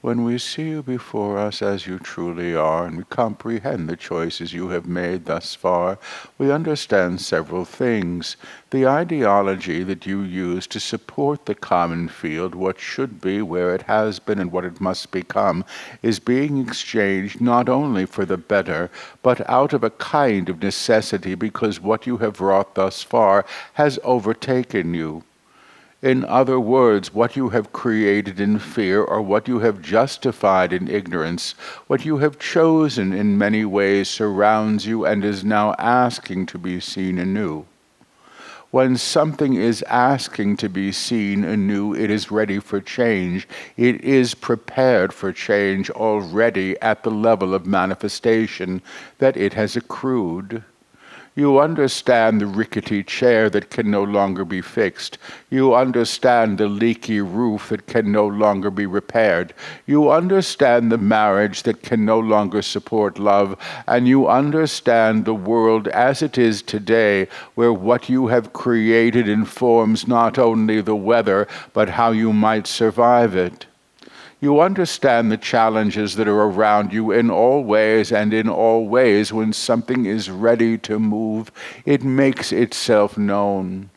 When we see you before us as you truly are, and we comprehend the choices you have made thus far, we understand several things. The ideology that you use to support the common field, what should be, where it has been, and what it must become, is being exchanged not only for the better, but out of a kind of necessity, because what you have wrought thus far has overtaken you. In other words, what you have created in fear, or what you have justified in ignorance, what you have chosen in many ways surrounds you and is now asking to be seen anew. When something is asking to be seen anew, it is ready for change. It is prepared for change already at the level of manifestation that it has accrued. You understand the rickety chair that can no longer be fixed. You understand the leaky roof that can no longer be repaired. You understand the marriage that can no longer support love. And you understand the world as it is today, where what you have created informs not only the weather, but how you might survive it. You understand the challenges that are around you in all ways, and in all ways, when something is ready to move, it makes itself known.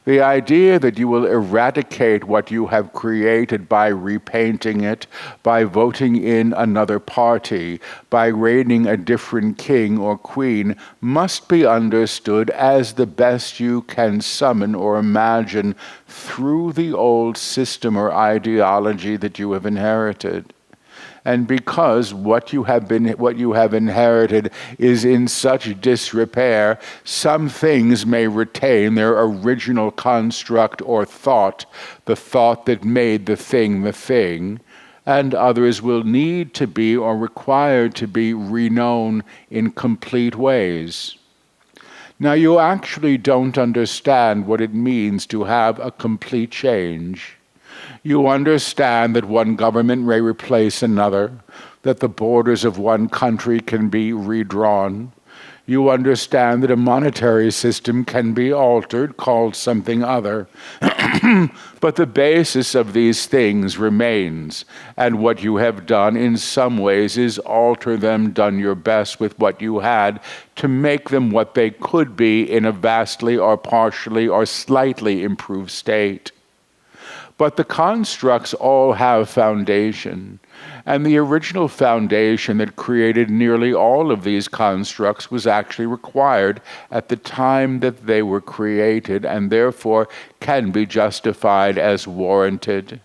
The idea that you will eradicate what you have created by repainting it, by voting in another party, by reigning a different king or queen, must be understood as the best you can summon or imagine through the old system or ideology that you have inherited. And because what you have inherited is in such disrepair, some things may retain their original construct or thought, the thought that made the thing, and others will need to be or required to be reknown in complete ways. Now, you actually don't understand what it means to have a complete change. You understand that one government may replace another, that the borders of one country can be redrawn. You understand that a monetary system can be altered, called something other. But the basis of these things remains, and what you have done in some ways is alter them, done your best with what you had to make them what they could be in a vastly or partially or slightly improved state. But the constructs all have foundation, and the original foundation that created nearly all of these constructs was actually required at the time that they were created, and therefore can be justified as warranted.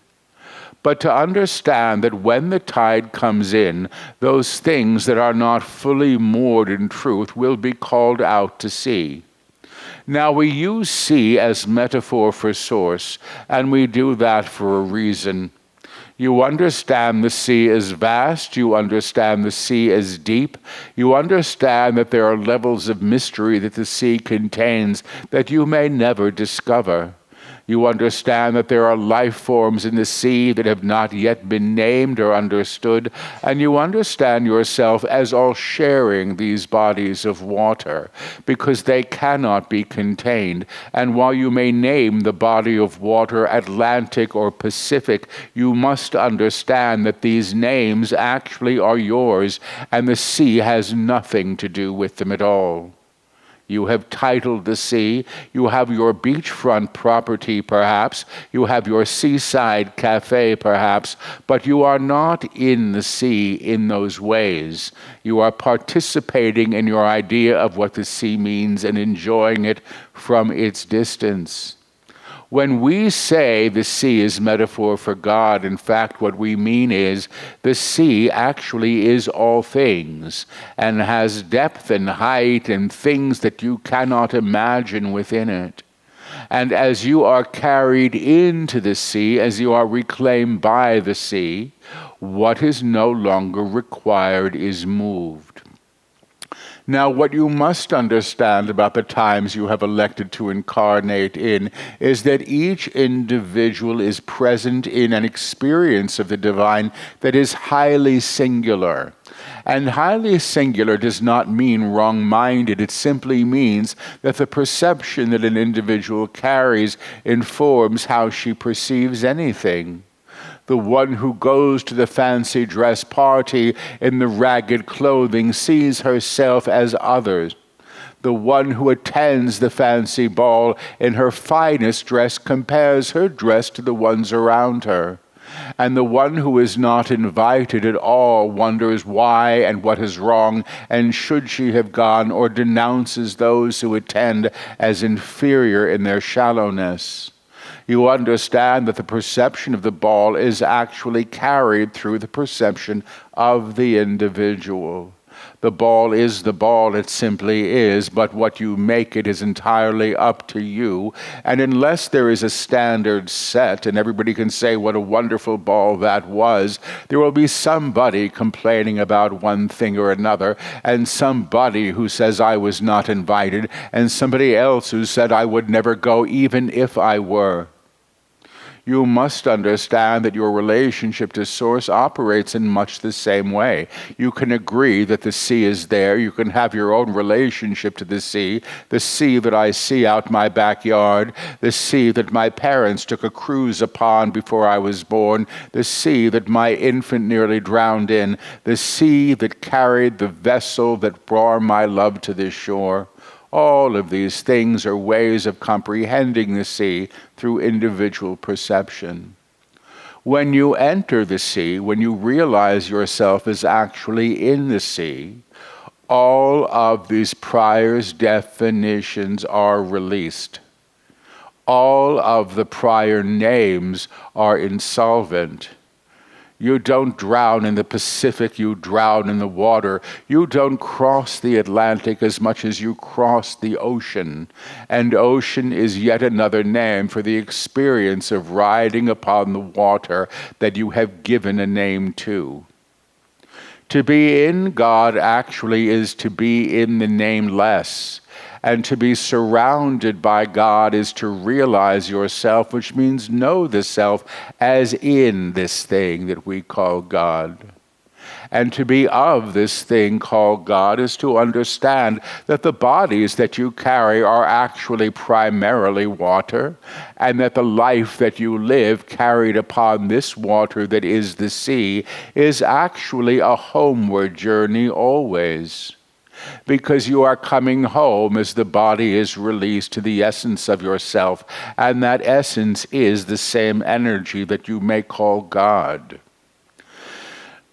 But to understand that when the tide comes in, those things that are not fully moored in truth will be called out to sea. Now, we use sea as metaphor for source, and we do that for a reason. You understand the sea is vast, you understand the sea is deep, you understand that there are levels of mystery that the sea contains that you may never discover. You understand that there are life forms in the sea that have not yet been named or understood, and you understand yourself as all sharing these bodies of water, because they cannot be contained. And while you may name the body of water Atlantic or Pacific, you must understand that these names actually are yours, and the sea has nothing to do with them at all. You have titled the sea, you have your beachfront property perhaps, you have your seaside cafe perhaps, but you are not in the sea in those ways. You are participating in your idea of what the sea means and enjoying it from its distance. When we say the sea is metaphor for God, in fact, what we mean is the sea actually is all things and has depth and height and things that you cannot imagine within it. And as you are carried into the sea, as you are reclaimed by the sea, what is no longer required is moved. Now, what you must understand about the times you have elected to incarnate in is that each individual is present in an experience of the divine that is highly singular. And highly singular does not mean wrong-minded. It simply means that the perception that an individual carries informs how she perceives anything. The one who goes to the fancy dress party in the ragged clothing sees herself as others. The one who attends the fancy ball in her finest dress compares her dress to the ones around her. And the one who is not invited at all wonders why and what is wrong, and should she have gone, or denounces those who attend as inferior in their shallowness. You understand that the perception of the ball is actually carried through the perception of the individual. The ball is the ball, it simply is, but what you make it is entirely up to you. And unless there is a standard set and everybody can say what a wonderful ball that was, there will be somebody complaining about one thing or another, and somebody who says I was not invited, and somebody else who said I would never go even if I were. You must understand that your relationship to Source operates in much the same way. You can agree that the sea is there. You can have your own relationship to the sea that I see out my backyard, the sea that my parents took a cruise upon before I was born, the sea that my infant nearly drowned in, the sea that carried the vessel that bore my love to this shore. All of these things are ways of comprehending the sea through individual perception. When you enter the sea, when you realize yourself as actually in the sea, all of these prior definitions are released. All of the prior names are insolvent. You don't drown in the Pacific, you drown in the water. You don't cross the Atlantic as much as you cross the ocean. And ocean is yet another name for the experience of riding upon the water that you have given a name to. To be in God actually is to be in the nameless. And to be surrounded by God is to realize yourself, which means know the self as in this thing that we call God. And to be of this thing called God is to understand that the bodies that you carry are actually primarily water, and that the life that you live carried upon this water that is the sea is actually a homeward journey always. Because you are coming home as the body is released to the essence of yourself, and that essence is the same energy that you may call God.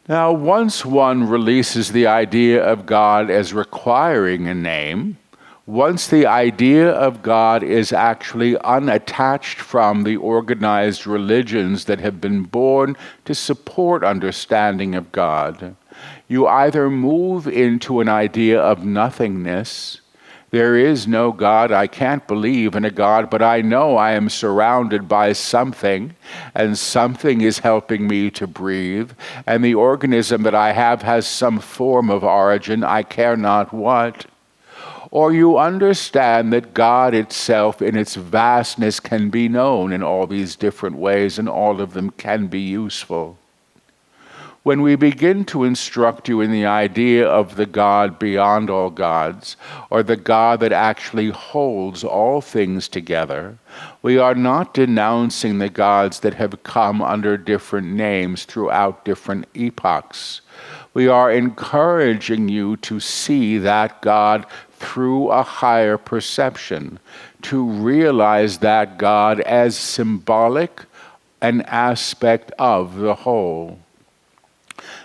Now, once one releases the idea of God as requiring a name, once the idea of God is actually unattached from the organized religions that have been born to support understanding of God, you either move into an idea of nothingness. There is no God. I can't believe in a God, but I know I am surrounded by something, and something is helping me to breathe, and the organism that I have has some form of origin, I care not what. Or you understand that God itself in its vastness can be known in all these different ways, and all of them can be useful. When we begin to instruct you in the idea of the God beyond all gods, or the God that actually holds all things together, we are not denouncing the gods that have come under different names throughout different epochs. We are encouraging you to see that God through a higher perception, to realize that God as symbolic, an aspect of the whole.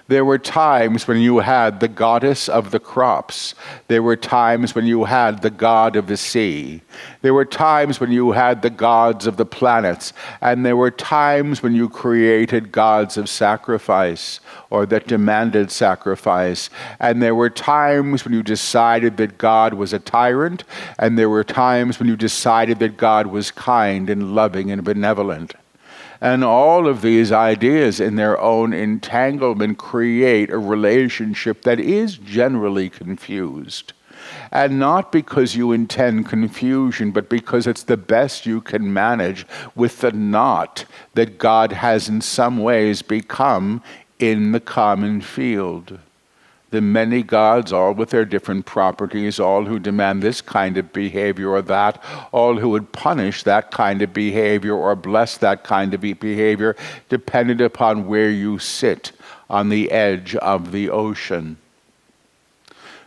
There were times when you had the goddess of the crops. There were times when you had the god of the sea. There were times when you had the gods of the planets. And there were times when you created gods of sacrifice or that demanded sacrifice. And there were times when you decided that God was a tyrant. And there were times when you decided that God was kind and loving and benevolent. And all of these ideas in their own entanglement create a relationship that is generally confused. And not because you intend confusion, but because it's the best you can manage with the knot that God has in some ways become in the common field. The many gods, all with their different properties, all who demand this kind of behavior or that, all who would punish that kind of behavior or bless that kind of behavior, dependent upon where you sit on the edge of the ocean.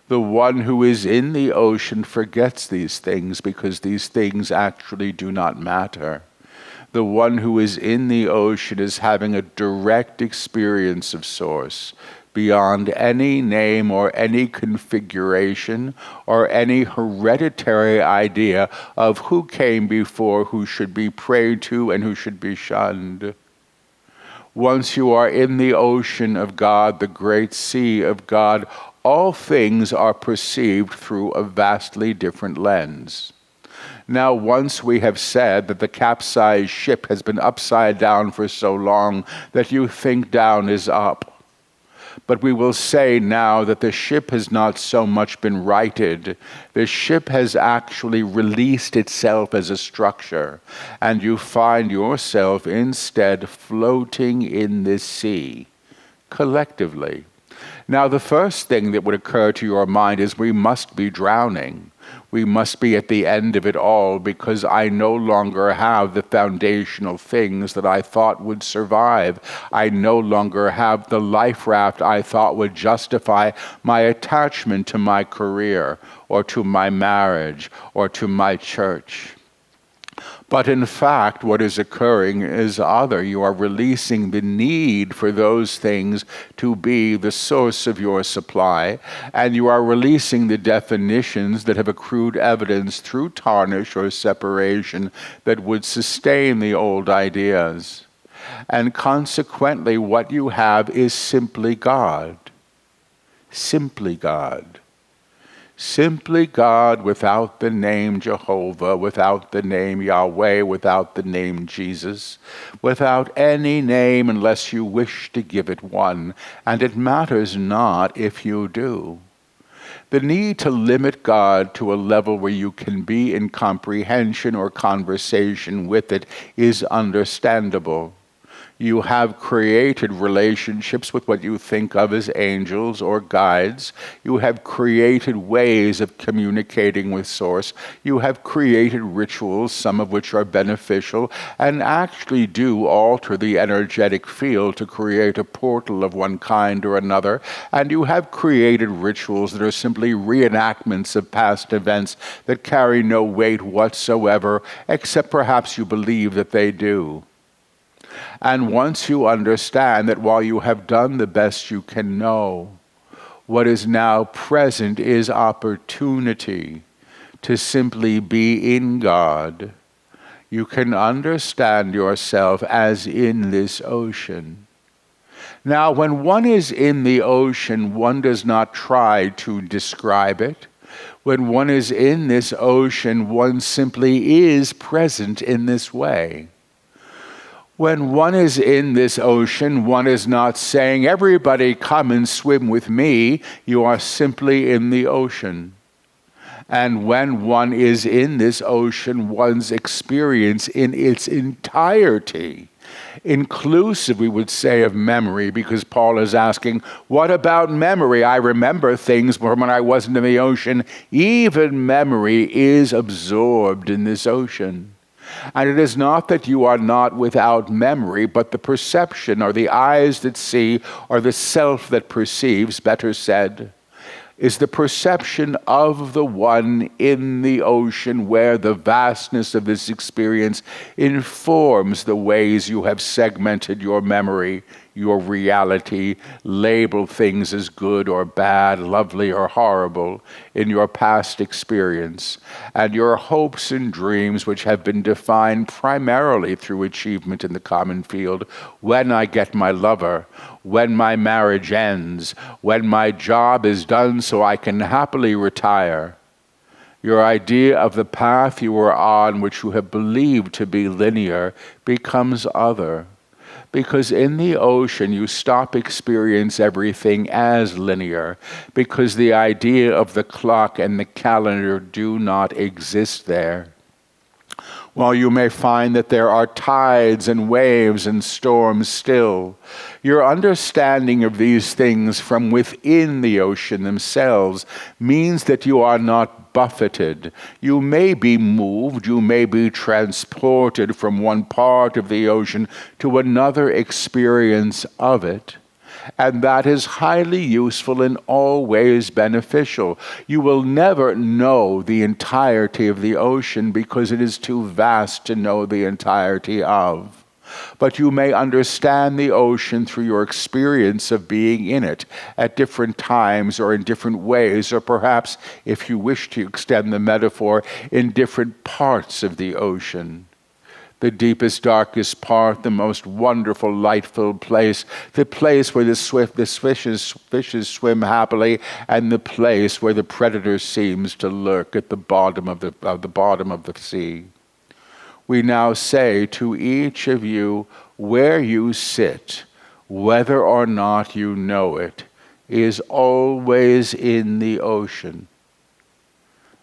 The one who is in the ocean forgets these things because these things actually do not matter. The one who is in the ocean is having a direct experience of Source, beyond any name or any configuration or any hereditary idea of who came before, who should be prayed to, and who should be shunned. Once you are in the ocean of God, the great sea of God, all things are perceived through a vastly different lens. Now, once we have said that the capsized ship has been upside down for so long that you think down is up, but we will say now that the ship has not so much been righted. The ship has actually released itself as a structure, and you find yourself instead floating in this sea, collectively. Now, the first thing that would occur to your mind is we must be drowning. We must be at the end of it all because I no longer have the foundational things that I thought would survive. I no longer have the life raft I thought would justify my attachment to my career or to my marriage or to my church. But in fact, what is occurring is other. You are releasing the need for those things to be the source of your supply, and you are releasing the definitions that have accrued evidence through tarnish or separation that would sustain the old ideas. And consequently, what you have is simply God. Simply God. Simply God without the name Jehovah, without the name Yahweh, without the name Jesus, without any name unless you wish to give it one, and it matters not if you do. The need to limit God to a level where you can be in comprehension or conversation with it is understandable. You have created relationships with what you think of as angels or guides. You have created ways of communicating with Source. You have created rituals, some of which are beneficial, and actually do alter the energetic field to create a portal of one kind or another. And you have created rituals that are simply reenactments of past events that carry no weight whatsoever, except perhaps you believe that they do. And once you understand that while you have done the best you can know, what is now present is opportunity to simply be in God, you can understand yourself as in this ocean. Now, when one is in the ocean, one does not try to describe it. When one is in this ocean, one simply is present in this way. When one is in this ocean, one is not saying, everybody come and swim with me. You are simply in the ocean. And when one is in this ocean, one's experience in its entirety, inclusive, we would say, of memory, because Paul is asking, what about memory? I remember things from when I wasn't in the ocean. Even memory is absorbed in this ocean. And it is not that you are not without memory, but the perception, or the eyes that see, or the self that perceives, better said, is the perception of the one in the ocean where the vastness of this experience informs the ways you have segmented your memory, your reality, labeled things as good or bad, lovely or horrible in your past experience, and your hopes and dreams, which have been defined primarily through achievement in the common field. When I get my lover, when my marriage ends, when my job is done so I can happily retire. Your idea of the path you are on, which you have believed to be linear, becomes other. Because in the ocean, you stop experience everything as linear, because the idea of the clock and the calendar do not exist there. While you may find that there are tides and waves and storms still, your understanding of these things from within the ocean themselves means that you are not buffeted. You may be moved, you may be transported from one part of the ocean to another experience of it. And that is highly useful and always beneficial. You will never know the entirety of the ocean because it is too vast to know the entirety of. But you may understand the ocean through your experience of being in it at different times or in different ways, or perhaps, if you wish to extend the metaphor, in different parts of the ocean. The deepest, darkest part, the most wonderful, light-filled place, the place where the fishes swim happily, and the place where the predator seems to lurk at the bottom of the sea. We now say to each of you, where you sit, whether or not you know it, is always in the ocean.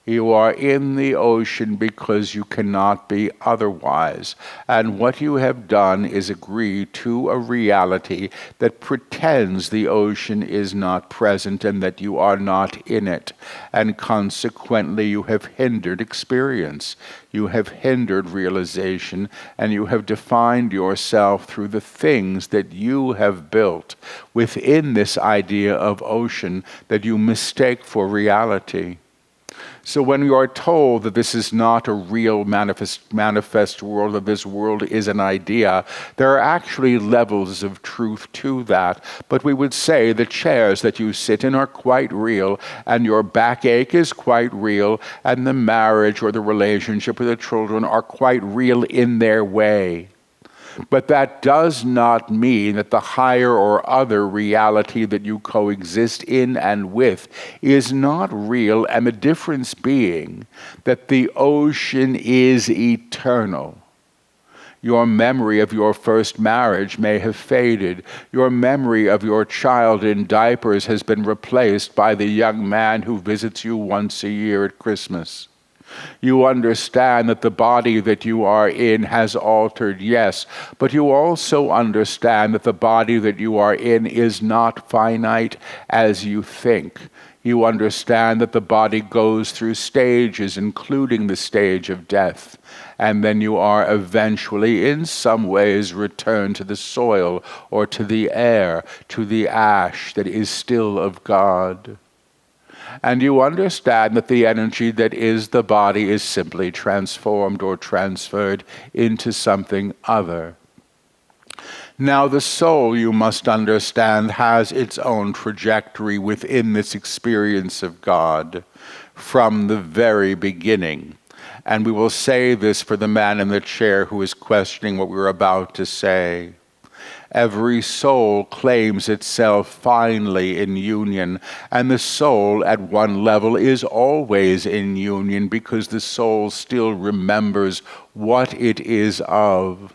You are in the ocean because you cannot be otherwise. And what you have done is agree to a reality that pretends the ocean is not present and that you are not in it. And consequently, you have hindered experience. You have hindered realization, and you have defined yourself through the things that you have built within this idea of ocean that you mistake for reality. So when you are told that this is not a real manifest world, that this world is an idea, there are actually levels of truth to that. But we would say the chairs that you sit in are quite real, and your backache is quite real, and the marriage or the relationship with the children are quite real in their way. But that does not mean that the higher or other reality that you coexist in and with is not real, and the difference being that the ocean is eternal. Your memory of your first marriage may have faded. Your memory of your child in diapers has been replaced by the young man who visits you once a year at Christmas. You understand that the body that you are in has altered, yes, but you also understand that the body that you are in is not finite as you think. You understand that the body goes through stages, including the stage of death, and then you are eventually, in some ways, returned to the soil or to the air, to the ash that is still of God. And you understand that the energy that is the body is simply transformed or transferred into something other. Now the soul, you must understand, has its own trajectory within this experience of God from the very beginning. And we will say this for the man in the chair who is questioning what we were about to say. Every soul claims itself finally in union, and the soul at one level is always in union because the soul still remembers what it is of.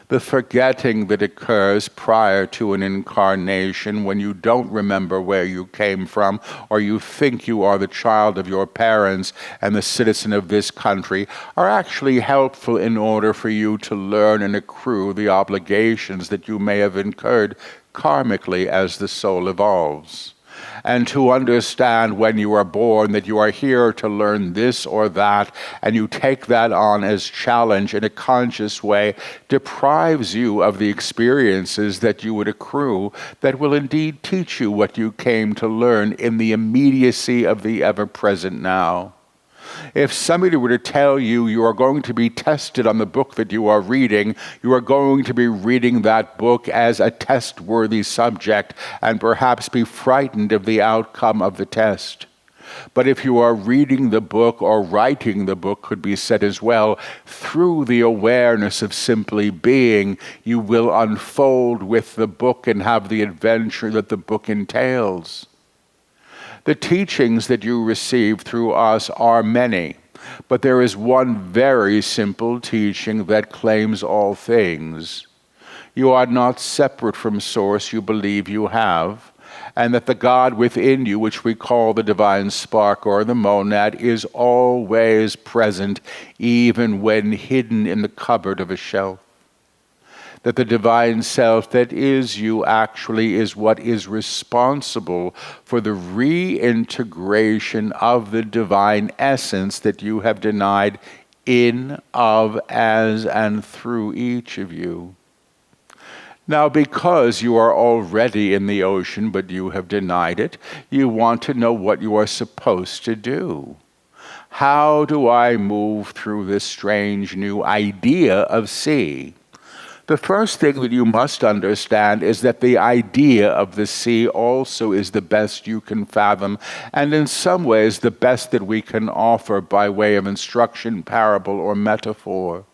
The forgetting that occurs prior to an incarnation when you don't remember where you came from, or you think you are the child of your parents and the citizen of this country, are actually helpful in order for you to learn and accrue the obligations that you may have incurred karmically as the soul evolves. And to understand when you are born that you are here to learn this or that, and you take that on as challenge in a conscious way, deprives you of the experiences that you would accrue that will indeed teach you what you came to learn in the immediacy of the ever-present now. If somebody were to tell you you are going to be tested on the book that you are reading, you are going to be reading that book as a test-worthy subject and perhaps be frightened of the outcome of the test. But if you are reading the book, or writing the book could be said as well, through the awareness of simply being, you will unfold with the book and have the adventure that the book entails. The teachings that you receive through us are many, but there is one very simple teaching that claims all things. You are not separate from Source you believe you have, and that the God within you, which we call the divine spark or the monad, is always present, even when hidden in the cupboard of a shelf. That the divine self that is you actually is what is responsible for the reintegration of the divine essence that you have denied in, of, as, and through each of you. Now, because you are already in the ocean, but you have denied it, you want to know what you are supposed to do. How do I move through this strange new idea of sea? The first thing that you must understand is that the idea of the sea also is the best you can fathom, and in some ways the best that we can offer by way of instruction, parable, or metaphor.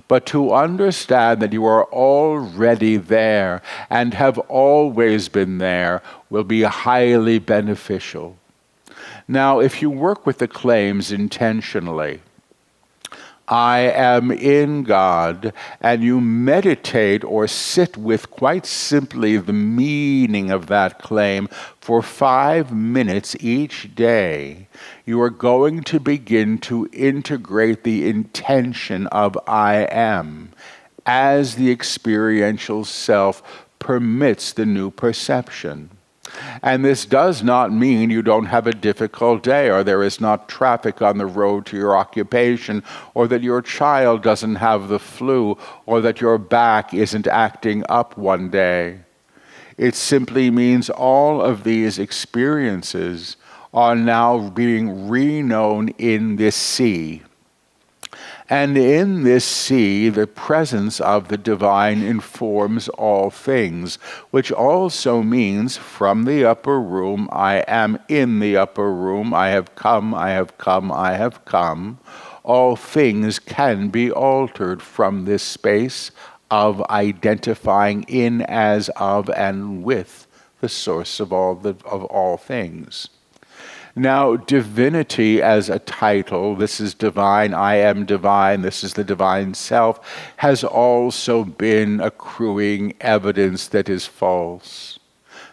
But to understand that you are already there and have always been there will be highly beneficial. Now, if you work with the claims intentionally, I am in God, and you meditate or sit with quite simply the meaning of that claim for 5 minutes each day, you are going to begin to integrate the intention of I am as the experiential self permits the new perception. And this does not mean you don't have a difficult day, or there is not traffic on the road to your occupation, or that your child doesn't have the flu, or that your back isn't acting up one day. It simply means all of these experiences are now being reknown in this sea. And in this sea, the presence of the divine informs all things, which also means from the upper room, I am in the upper room, I have come, I have come, I have come. All things can be altered from this space of identifying in, as, of, and with the source of all things. Now, divinity as a title, this is divine, I am divine, this is the divine self, has also been accruing evidence that is false.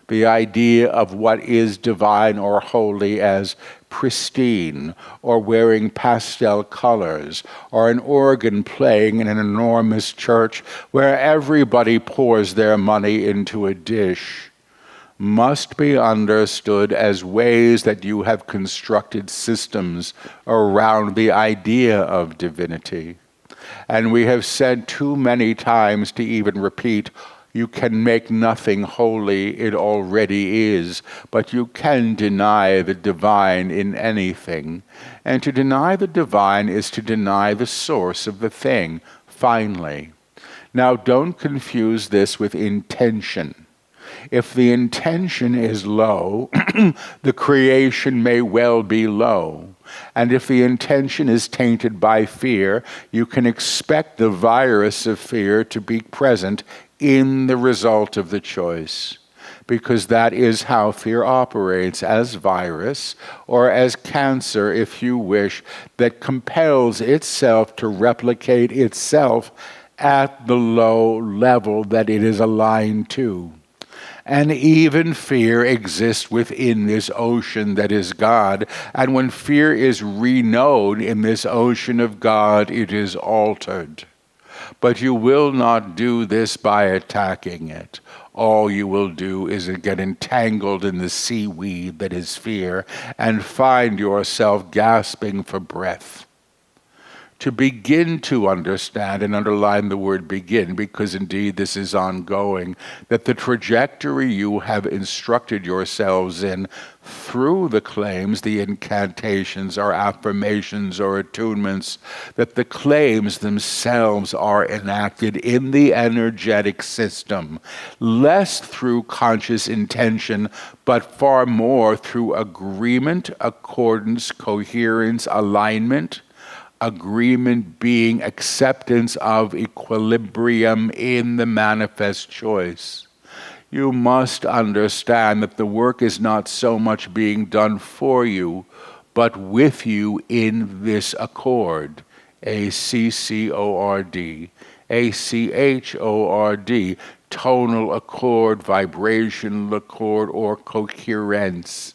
The idea of what is divine or holy as pristine, or wearing pastel colors, or an organ playing in an enormous church where everybody pours their money into a dish, must be understood as ways that you have constructed systems around the idea of divinity. And we have said too many times to even repeat, you can make nothing holy, it already is, but you can deny the divine in anything. And to deny the divine is to deny the source of the thing, finally. Now, don't confuse this with intention. If the intention is low, the creation may well be low. And if the intention is tainted by fear, you can expect the virus of fear to be present in the result of the choice. Because that is how fear operates, as virus, or as cancer, if you wish, that compels itself to replicate itself at the low level that it is aligned to. And even fear exists within this ocean that is God. And when fear is reknown in this ocean of God, it is altered. But you will not do this by attacking it. All you will do is get entangled in the seaweed that is fear and find yourself gasping for breath. To begin to understand, and underline the word begin, because indeed this is ongoing, that the trajectory you have instructed yourselves in through the claims, the incantations or affirmations or attunements, that the claims themselves are enacted in the energetic system, less through conscious intention, but far more through agreement, accordance, coherence, alignment. Agreement being acceptance of equilibrium in the manifest choice. You must understand that the work is not so much being done for you, but with you in this accord. ACCORD, ACHORD, tonal accord, vibrational accord, or coherence.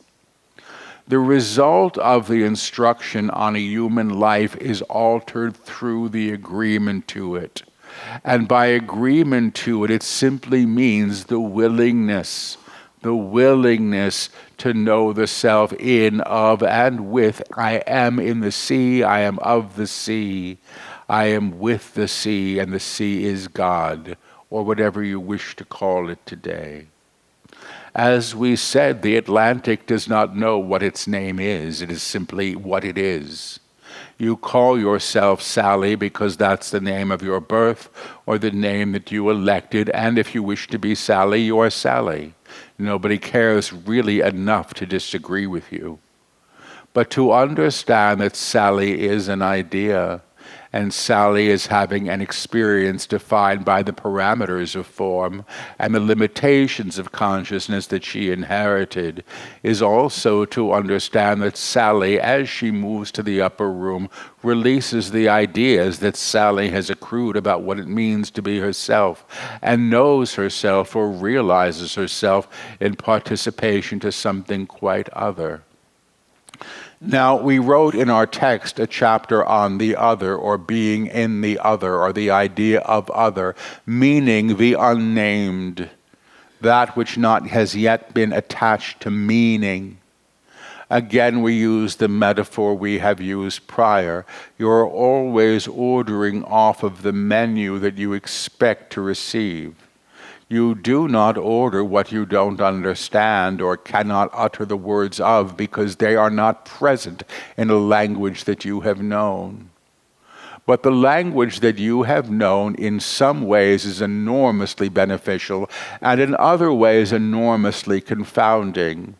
The result of the instruction on a human life is altered through the agreement to it. And by agreement to it, it simply means the willingness to know the self in, of, and with. I am in the sea, I am of the sea, I am with the sea, and the sea is God, or whatever you wish to call it today. As we said, the Atlantic does not know what its name is. It is simply what it is. You call yourself Sally because that's the name of your birth or the name that you elected, and if you wish to be Sally, you are Sally. Nobody cares really enough to disagree with you. But to understand that Sally is an idea, and Sally is having an experience defined by the parameters of form and the limitations of consciousness that she inherited, is also to understand that Sally, as she moves to the upper room, releases the ideas that Sally has accrued about what it means to be herself, and knows herself or realizes herself in participation to something quite other. Now, we wrote in our text a chapter on the other, or being in the other, or the idea of other, meaning the unnamed, that which has yet been attached to meaning. Again, we use the metaphor we have used prior. You're always ordering off of the menu that you expect to receive. You do not order what you don't understand or cannot utter the words of, because they are not present in a language that you have known. But the language that you have known in some ways is enormously beneficial, and in other ways enormously confounding.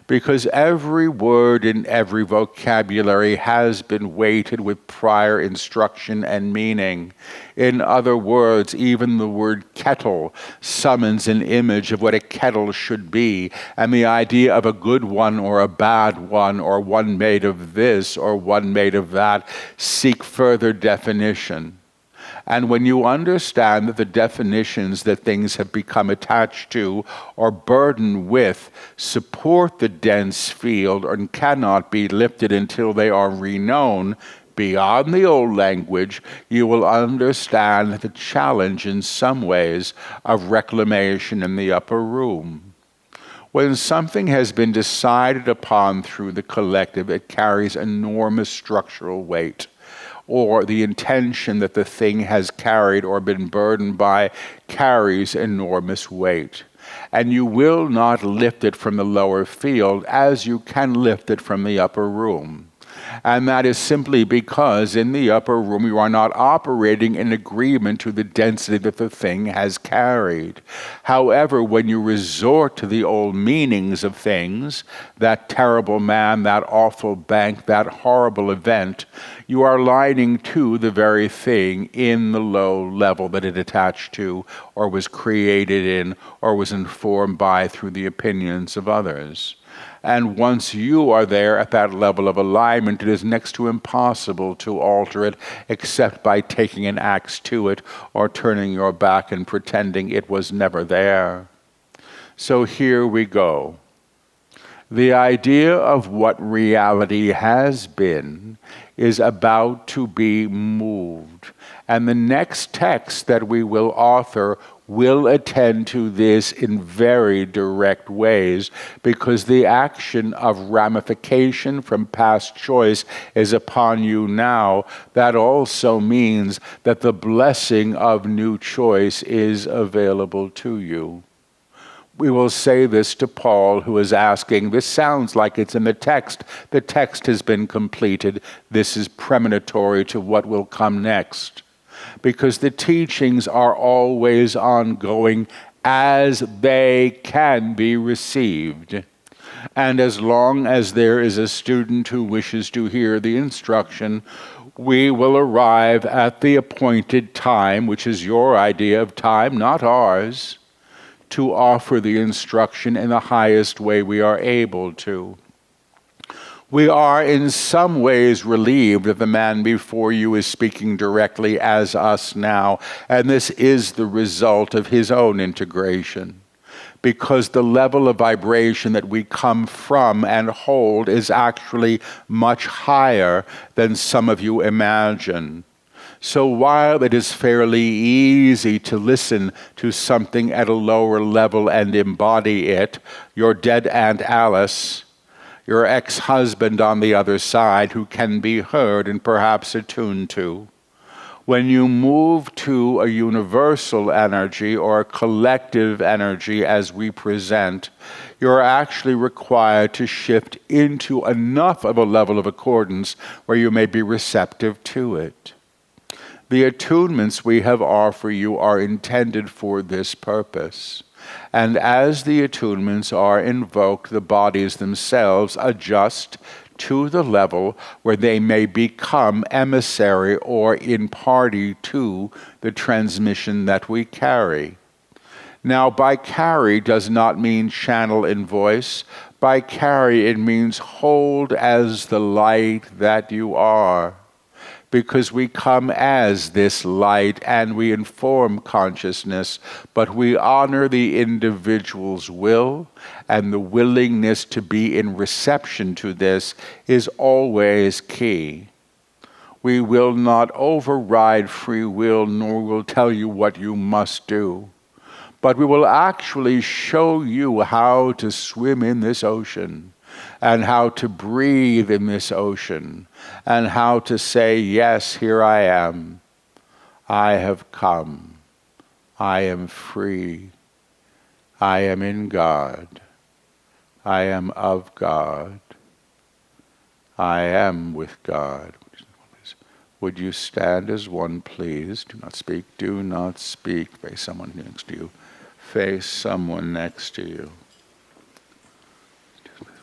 Because every word in every vocabulary has been weighted with prior instruction and meaning. In other words, even the word kettle summons an image of what a kettle should be, and the idea of a good one or a bad one, or one made of this or one made of that, seek further definition. And when you understand that the definitions that things have become attached to or burdened with support the dense field and cannot be lifted until they are reknown beyond the old language, you will understand the challenge in some ways of reclamation in the upper room. When something has been decided upon through the collective, it carries enormous structural weight. Or the intention that the thing has carried or been burdened by carries enormous weight. And you will not lift it from the lower field as you can lift it from the upper room. And that is simply because in the upper room you are not operating in agreement to the density that the thing has carried. However, when you resort to the old meanings of things, that terrible man, that awful bank, that horrible event, you are aligning to the very thing in the low level that it attached to, or was created in, or was informed by through the opinions of others. And once you are there at that level of alignment, it is next to impossible to alter it except by taking an axe to it or turning your back and pretending it was never there. So here we go. The idea of what reality has been is about to be moved. And the next text that we will author will attend to this in very direct ways, because the action of ramification from past choice is upon you now. That also means that the blessing of new choice is available to you. We will say this to Paul, who is asking, this sounds like it's in the text. The text has been completed. This is premonitory to what will come next. Because the teachings are always ongoing as they can be received. And as long as there is a student who wishes to hear the instruction, we will arrive at the appointed time, which is your idea of time, not ours, to offer the instruction in the highest way we are able to. We are in some ways relieved that the man before you is speaking directly as us now, and this is the result of his own integration. Because the level of vibration that we come from and hold is actually much higher than some of you imagine. So while it is fairly easy to listen to something at a lower level and embody it, your dead Aunt Alice, your ex-husband on the other side who can be heard and perhaps attuned to, when you move to a universal energy or a collective energy as we present, you're actually required to shift into enough of a level of accordance where you may be receptive to it. The attunements we have offered you are intended for this purpose. And as the attunements are invoked, the bodies themselves adjust to the level where they may become emissary or in party to the transmission that we carry. Now, by carry does not mean channel in voice. By carry, it means hold as the light that you are. Because we come as this light and we inform consciousness, but we honor the individual's will, and the willingness to be in reception to this is always key. We will not override free will, nor will tell you what you must do, but we will actually show you how to swim in this ocean, and how to breathe in this ocean, and how to say, yes, here I am. I have come. I am free. I am in God. I am of God. I am with God. Would you stand as one, please? Do not speak. Do not speak. Face someone next to you. Face someone next to you.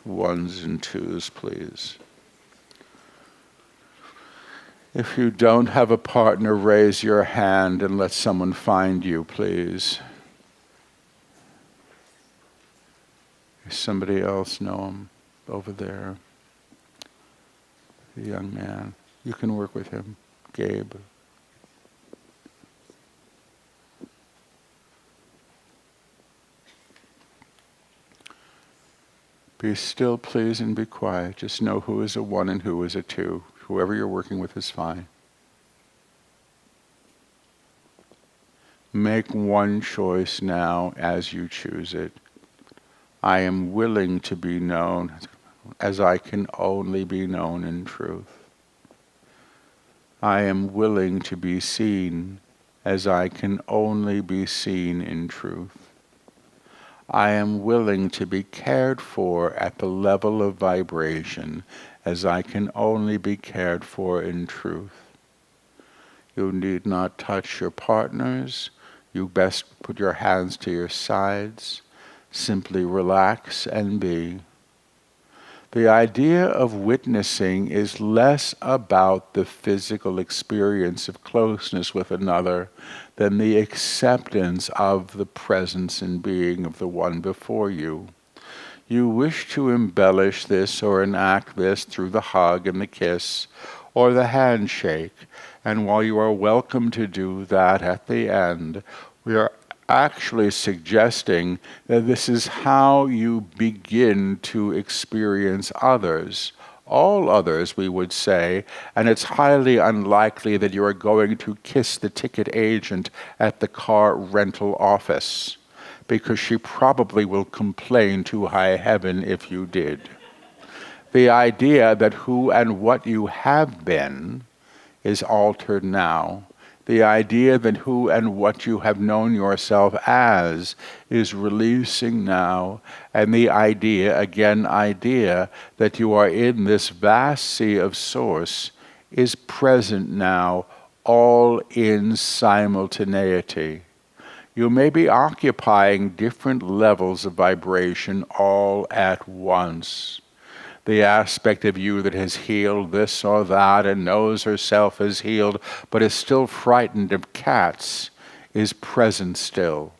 Ones and twos, please. If you don't have a partner, raise your hand and let someone find you, please. Does somebody else know him over there? The young man. You can work with him. Gabe. Be still, please, and be quiet. Just know who is a one and who is a two. Whoever you're working with is fine. Make one choice now as you choose it. I am willing to be known as I can only be known in truth. I am willing to be seen as I can only be seen in truth. I am willing to be cared for at the level of vibration as I can only be cared for in truth. You need not touch your partners. You best put your hands to your sides. Simply relax and be. The idea of witnessing is less about the physical experience of closeness with another than the acceptance of the presence and being of the one before you. You wish to embellish this or enact this through the hug and the kiss or the handshake, and while you are welcome to do that at the end, we are actually suggesting that this is how you begin to experience others. All others, we would say, and it's highly unlikely that you are going to kiss the ticket agent at the car rental office, because she probably will complain to high heaven if you did. The idea that who and what you have been is altered now. The idea that who and what you have known yourself as is releasing now, and the idea that you are in this vast sea of source is present now, all in simultaneity. You may be occupying different levels of vibration all at once. The aspect of you that has healed this or that and knows herself as healed but is still frightened of cats is present still.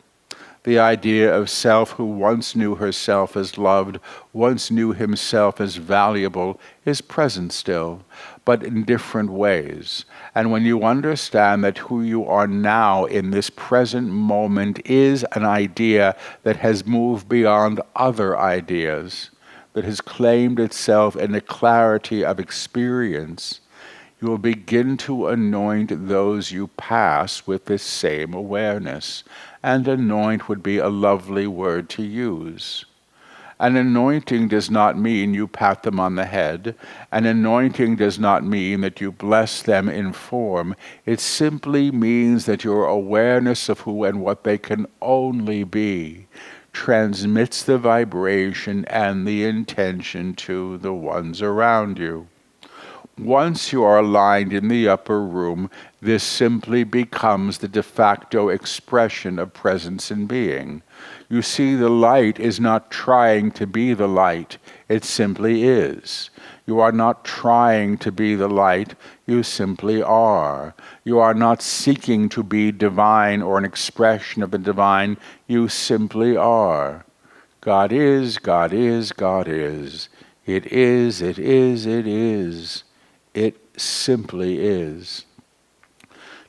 The idea of self who once knew herself as loved, once knew himself as valuable, is present still, but in different ways. And when you understand that who you are now in this present moment is an idea that has moved beyond other ideas, that has claimed itself in the clarity of experience, you will begin to anoint those you pass with this same awareness. And anoint would be a lovely word to use. An anointing does not mean you pat them on the head. An anointing does not mean that you bless them in form. It simply means that your awareness of who and what they can only be transmits the vibration and the intention to the ones around you. Once you are aligned in the upper room, this simply becomes the de facto expression of presence in being. You see, the light is not trying to be the light, it simply is. You are not trying to be the light, you simply are. You are not seeking to be divine or an expression of the divine, you simply are. God is, God is, God is. It is, it is, it is. It simply is.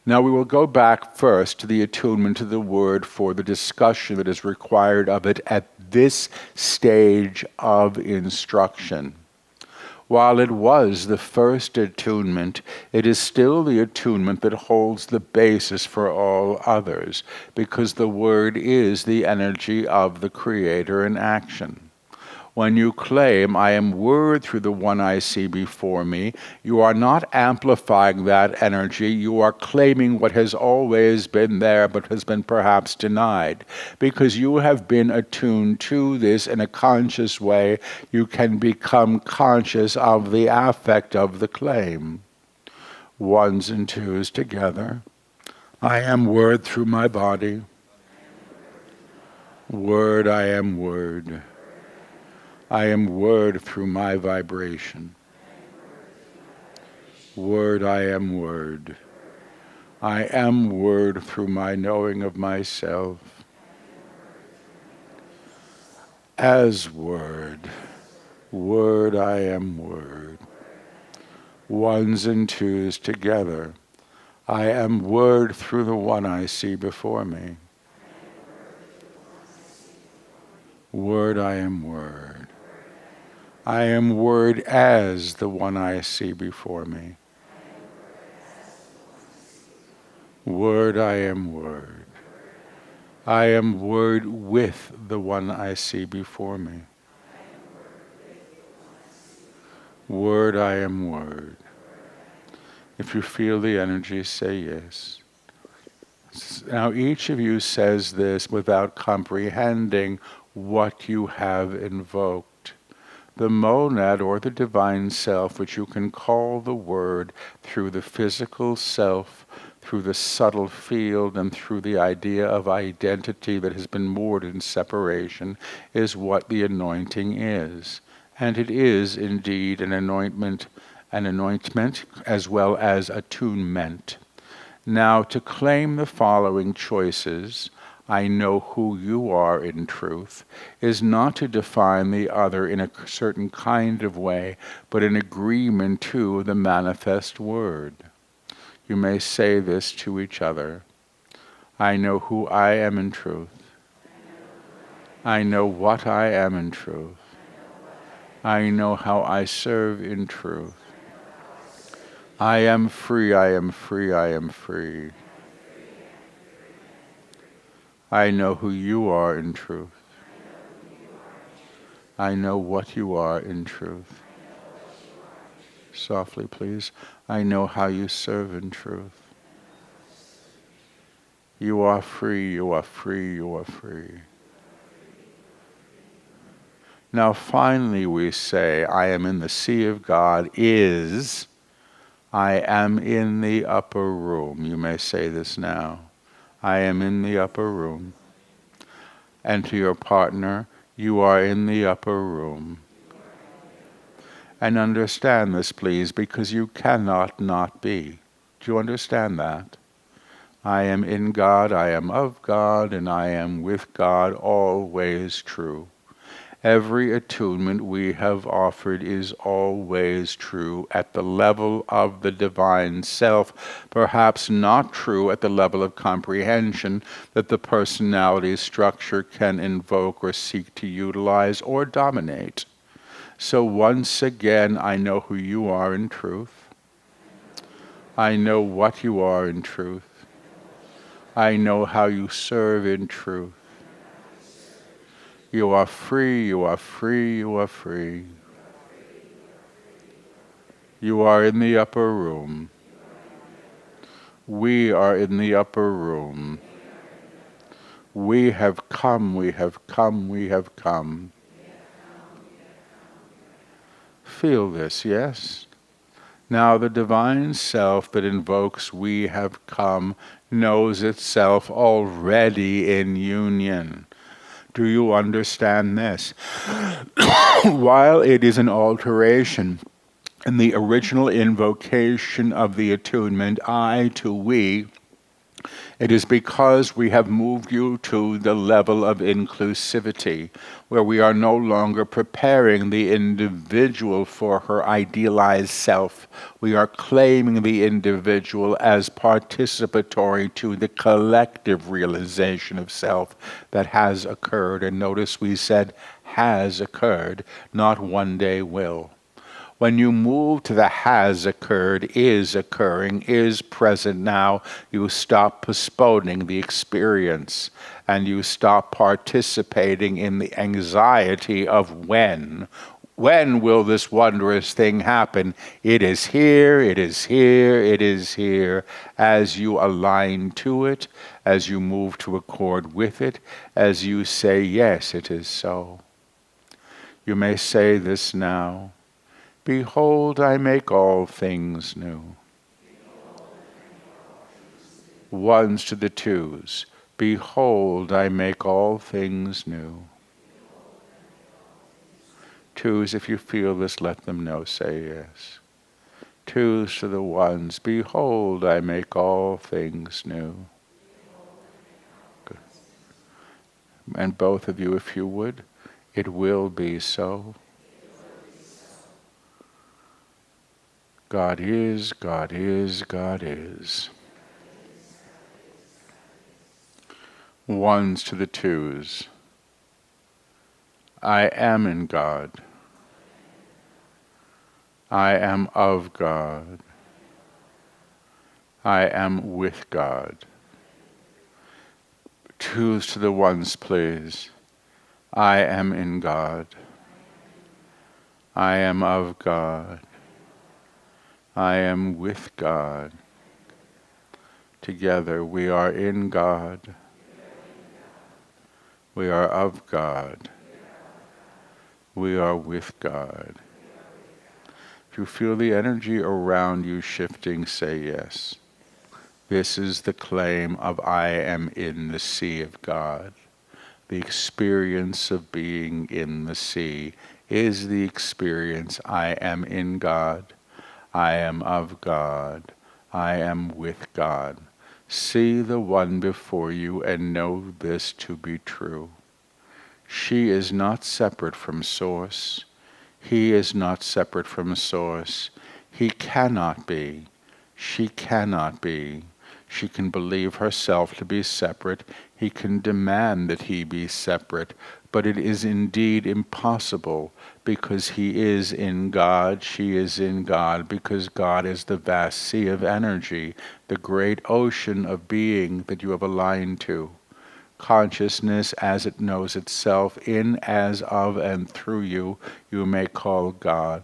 Now we will go back first to the attunement of the word for the discussion that is required of it at this stage of instruction. While it was the first attunement, it is still the attunement that holds the basis for all others, because the word is the energy of the Creator in action. When you claim, I am word through the one I see before me, you are not amplifying that energy, you are claiming what has always been there but has been perhaps denied. Because you have been attuned to this in a conscious way, you can become conscious of the affect of the claim. Ones and twos together. I am word through my body. Word, I am word. I am word through my vibration. Word, I am word. I am word through my knowing of myself. As word. Word, I am word. Ones and twos together. I am word through the one I see before me. Word, I am word. I am word as the one I see before me. Word, I am word. I am word with the one I see before me. Word, I am word. If you feel the energy, say yes. Now each of you says this without comprehending what you have invoked. The monad or the divine self, which you can call the word, through the physical self, through the subtle field, and through the idea of identity that has been moored in separation, is what the anointing is. And it is indeed an anointment as well as attunement. Now, to claim the following choices, I know who you are in truth, is not to define the other in a certain kind of way, but in agreement to the manifest word. You may say this to each other. I know who I am in truth. I know what I am in truth. I know how I serve in truth. I am free, I am free, I am free. I know who you are in truth. I know what you are in truth. Softly, please. I know how you serve in truth. You are free, you are free, you are free. Now finally we say, I am in the sea of God is, I am in the upper room. You may say this now. I am in the upper room. And to your partner, you are in the upper room. And understand this, please, because you cannot not be. Do you understand that? I am in God, I am of God, and I am with God, always true. Every attunement we have offered is always true at the level of the divine self, perhaps not true at the level of comprehension that the personality structure can invoke or seek to utilize or dominate. So once again, I know who you are in truth. I know what you are in truth. I know how you serve in truth. You are free, you are free, you are free. You are in the upper room. We are in the upper room. We have come, we have come, we have come. Feel this, yes? Now the divine self that invokes we have come knows itself already in union. Do you understand this? While it is an alteration in the original invocation of the attunement, I to we, it is because we have moved you to the level of inclusivity, where we are no longer preparing the individual for her idealized self. We are claiming the individual as participatory to the collective realization of self that has occurred. And notice we said has occurred, not one day will. When you move to the has occurred, is occurring, is present now, you stop postponing the experience and you stop participating in the anxiety of when. When will this wondrous thing happen? It is here, it is here, it is here. As you align to it, as you move to accord with it, as you say, yes, it is so. You may say this now. Behold, I make all things new. Ones to the twos. Behold, I make all things new. Twos, if you feel this, let them know. Say yes. Twos to the ones. Behold, I make all things new. Good. And both of you, if you would, it will be so. God is, God is, God is. Ones to the twos. I am in God. I am of God. I am with God. Twos to the ones, please. I am in God. I am of God. I am with God. Together we are in God. We are of God. We are with God. If you feel the energy around you shifting, say yes. This is the claim of I am in the sea of God. The experience of being in the sea is the experience I am in God. I am of God. I am with God. See the one before you and know this to be true. She is not separate from Source. He is not separate from Source. He cannot be. She cannot be. She can believe herself to be separate. He can demand that he be separate. But it is indeed impossible, because he is in God, she is in God, because God is the vast sea of energy, the great ocean of being that you have aligned to. Consciousness as it knows itself in, as of, and through you, you may call God.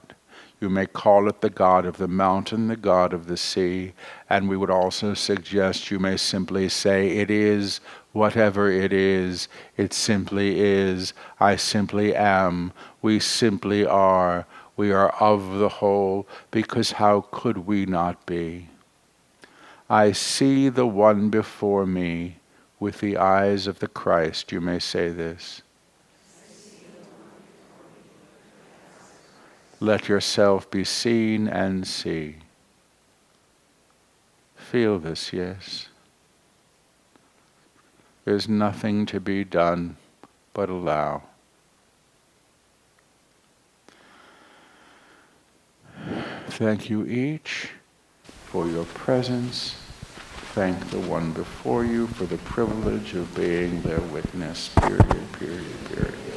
You may call it the God of the mountain, the God of the sea, and we would also suggest you may simply say, it is whatever it is, it simply is, I simply am, we simply are, we are of the whole, because how could we not be? I see the one before me with the eyes of the Christ. You may say this. Let yourself be seen and see. Feel this, yes. There's nothing to be done but allow. Thank you each for your presence. Thank the one before you for the privilege of being their witness. Period, period, period.